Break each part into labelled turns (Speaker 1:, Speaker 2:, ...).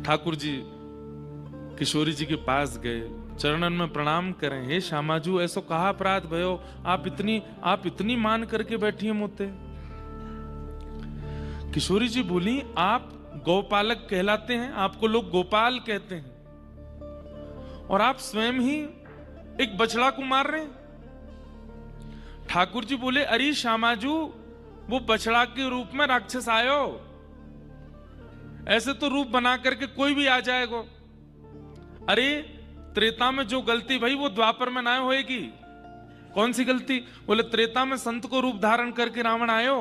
Speaker 1: ठाकुर जी किशोरी जी के पास गए, चरणन में प्रणाम करें। हे श्यामाजू, ऐसो कहा अपराध भयो, आप इतनी मान करके बैठी हैं मोते। किशोरी जी बोली, आप गौपालक कहलाते हैं, आपको लोग गोपाल कहते हैं, और आप स्वयं ही एक बछड़ा को मार रहे हैं। ठाकुर जी बोले, अरे श्यामाजू, वो बछड़ा के रूप में राक्षस आयो, ऐसे तो रूप बना करके कोई भी आ जाएगा। अरे त्रेता में जो गलती भई वो द्वापर में ना होएगी। कौन सी गलती? बोले, त्रेता में संत को रूप धारण करके रावण आयो,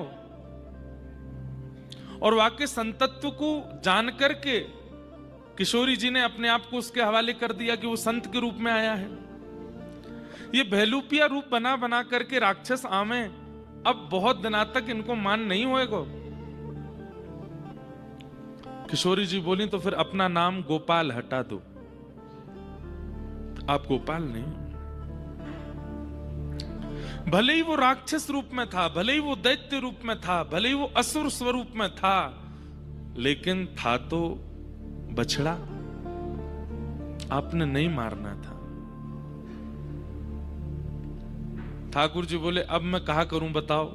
Speaker 1: और वाकई संतत्व को जान करके किशोरी जी ने अपने आप को उसके हवाले कर दिया कि वो संत के रूप में आया है। ये भैलूपिया रूप बना बना करके राक्षस आवे, अब बहुत दिनों तक इनको मान नहीं होएगा। किशोरी जी बोली, तो फिर अपना नाम गोपाल हटा दो, आप गोपाल नहीं। भले ही वो राक्षस रूप में था, भले ही वो दैत्य रूप में था, भले ही वो असुर स्वरूप में था, लेकिन था तो बछड़ा, आपने नहीं मारना था। ठाकुर जी बोले, अब मैं कहा करूं बताओ।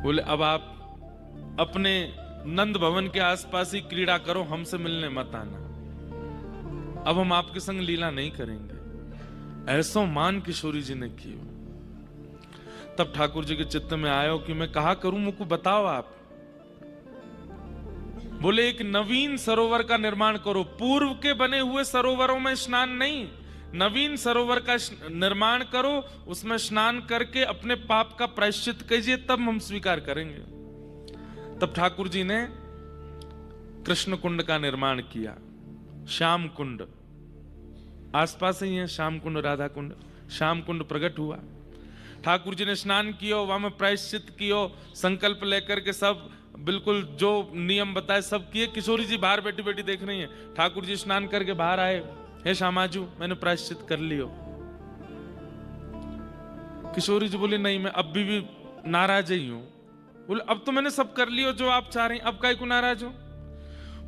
Speaker 1: बोले, अब आप अपने नंद भवन के आसपास ही क्रीड़ा करो, हमसे मिलने मत आना, अब हम आपके संग लीला नहीं करेंगे। ऐसो मान किशोरी जी ने किया। तब ठाकुर जी के चित्त में आयो कि मैं कहा करूं, मुझको बताओ आप। बोले, एक नवीन सरोवर का निर्माण करो, पूर्व के बने हुए सरोवरों में स्नान नहीं, नवीन सरोवर का निर्माण करो, उसमें स्नान करके अपने पाप का प्रायश्चित कीजिए, तब हम स्वीकार करेंगे। तब ठाकुर जी ने कृष्ण कुंड का निर्माण किया, श्याम कुंड आसपास ही है, श्याम कुंड राधा कुंड। श्याम कुंड प्रकट हुआ, ठाकुर जी ने स्नान कियो, वहां में प्रायश्चित कियो, संकल्प लेकर के सब बिल्कुल जो नियम बताए सब किए। किशोरी जी बाहर बैठी बैठी देख रही है, ठाकुर जी स्नान करके बाहर आए, हे श्यामाजू, मैंने प्रायश्चित कर लियो। किशोरी जी बोली, नहीं, मैं अब भी नाराज ही हूं। बोले, अब तो मैंने सब कर लियो जो आप चाह रही, अब काहे को नाराज हो?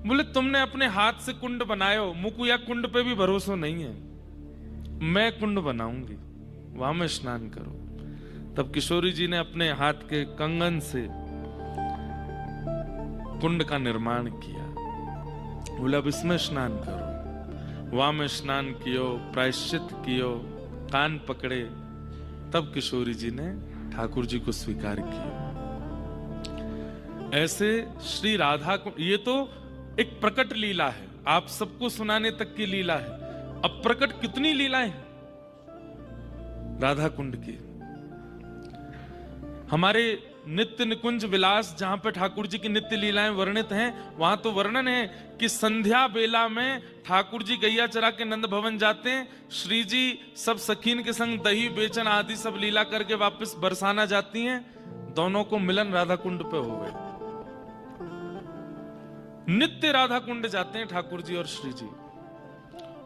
Speaker 1: बोले, तुमने अपने हाथ से कुंड बनायो, मुझको या कुंड पे भी भरोसा नहीं है, मैं कुंड बनाऊंगी, वहां में स्नान करो। तब किशोरी जी ने अपने हाथ के कंगन से कुंड का निर्माण किया। बोले, अब इसमें स्नान करो, वहां में स्नान कियो, प्रायश्चित कियो, कान पकड़े। तब किशोरी जी ने ठाकुर जी को स्वीकार किया। ऐसे श्री राधा को, ये तो एक प्रकट लीला है, आप सबको सुनाने तक की लीला है। अब प्रकट कितनी लीलाएं हैं राधा कुंड की। हमारे नित्य निकुंज विलास, जहां पे ठाकुर जी की नित्य लीलाएं वर्णित हैं, वहां तो वर्णन है कि संध्या बेला में ठाकुर जी गैया चरा के नंद भवन जाते हैं, श्री जी सब सखीन के संग दही बेचन आदि सब लीला करके वापस बरसाना जाती हैं, दोनों को मिलन राधा कुंड पे हो गए। नित्य राधा कुंड जाते हैं ठाकुर जी और श्री जी,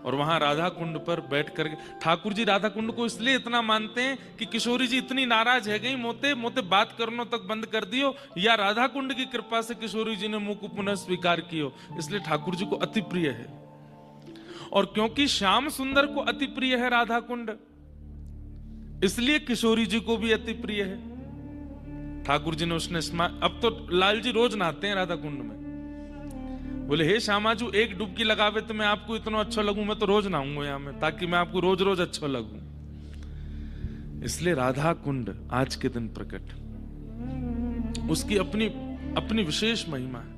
Speaker 1: और वहां राधा कुंड पर बैठ कर ठाकुर जी राधा कुंड को इसलिए इतना मानते हैं कि किशोरी जी इतनी नाराज है गई, मोते मोते बात करनो तक बंद कर दियो, या राधा कुंड की कृपा से किशोरी जी ने मुंह को पुनः स्वीकार कियो, इसलिए ठाकुर जी को अति प्रिय है। और क्योंकि श्याम सुंदर को अति प्रिय है राधा कुंड, इसलिए किशोरी जी को भी अति प्रिय है। ठाकुर जी ने उसने अब तो लाल जी रोज नहाते हैं राधा कुंड में। बोले, हे श्यामाजू, एक डुबकी लगावे तो मैं आपको इतना अच्छा लगूं, मैं तो रोज नहाऊंगा यहाँ में, ताकि मैं आपको रोज रोज अच्छा लगूं। इसलिए राधा कुंड आज के दिन प्रकट, उसकी अपनी अपनी विशेष महिमा है।